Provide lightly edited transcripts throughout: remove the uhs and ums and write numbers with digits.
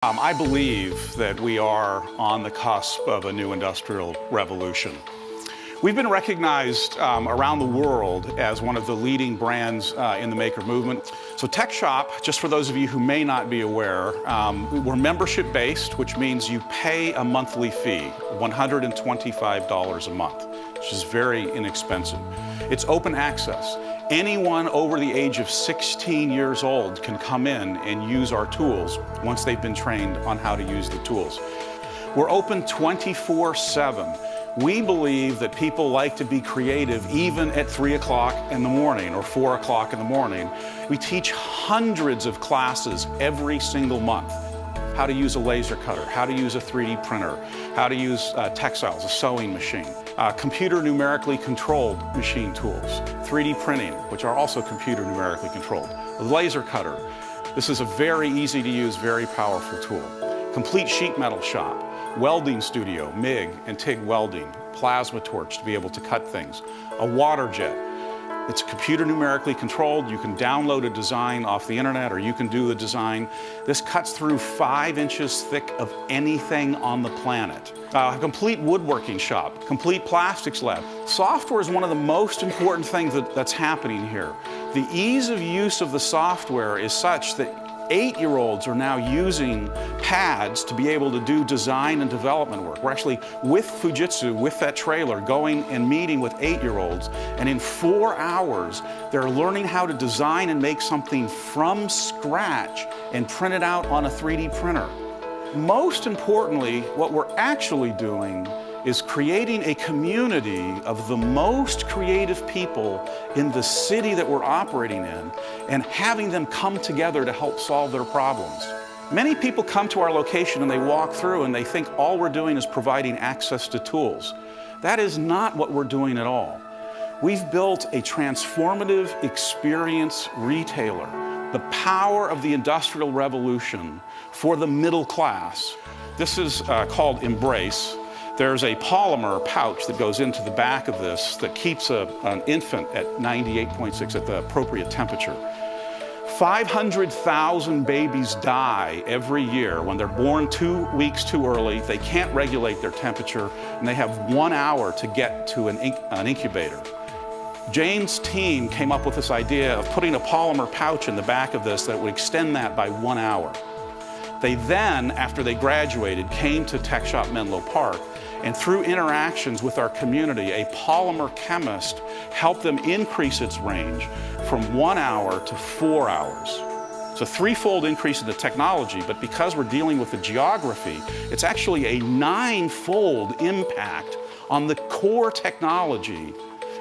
I believe that we are on the cusp of a new industrial revolution. We've been recognized around the world as one of the leading brands in the maker movement. So TechShop, just for those of you who may not be aware, we're membership-based, which means you pay a monthly fee, $125 a month, which is very inexpensive. It's open access. Anyone over the age of 16 years old can come in and use our tools once they've been trained on how to use the tools. We're open 24/7. We believe that people like to be creative even at 3 o'clock in the morning or 4 o'clock in the morning. We teach hundreds of classes every single month. How to use a laser cutter, how to use a 3D printer, how to use textiles, a sewing machine, computer numerically controlled machine tools, 3D printing, which are also computer numerically controlled, a laser cutter. This is a very easy to use, very powerful tool. Complete sheet metal shop, welding studio, MIG and TIG welding, plasma torch to be able to cut things, a water jet. It's computer numerically controlled. You can download a design off the internet or you can do the design. This cuts through 5 inches thick of anything on the planet. A complete woodworking shop, complete plastics lab. Software is one of the most important things that's happening here. The ease of use of the software is such that 8-year-olds are now using pads to be able to do design and development work. We're actually with Fujitsu, with that trailer, going and meeting with 8-year-olds, and in 4 hours, they're learning how to design and make something from scratch and print it out on a 3D printer. Most importantly, what we're actually doing is creating a community of the most creative people in the city that we're operating in and having them come together to help solve their problems. Many people come to our location and they walk through and they think all we're doing is providing access to tools. That is not what we're doing at all. We've built a transformative experience retailer, the power of the Industrial Revolution for the middle class. This is called Embrace. There's a polymer pouch that goes into the back of this that keeps an infant at 98.6 at the appropriate temperature. 500,000 babies die every year when they're born 2 weeks too early. They can't regulate their temperature, and they have 1 hour to get to an incubator. Jane's team came up with this idea of putting a polymer pouch in the back of this that would extend that by 1 hour. They then, after they graduated, came to TechShop Menlo Park, and through interactions with our community, a polymer chemist helped them increase its range from 1 hour to 4 hours. It's a 3-fold increase in the technology, but because we're dealing with the geography, it's actually a 9-fold impact on the core technology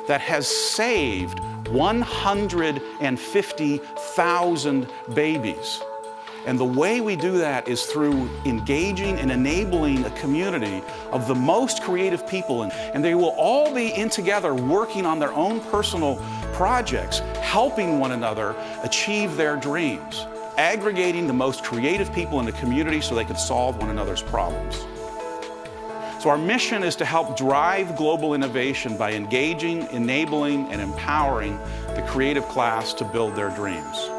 that has saved 150,000 babies. And the way we do that is through engaging and enabling a community of the most creative people. And they will all be in together working on their own personal projects, helping one another achieve their dreams, aggregating the most creative people in the community so they can solve one another's problems. So our mission is to help drive global innovation by engaging, enabling, and empowering the creative class to build their dreams.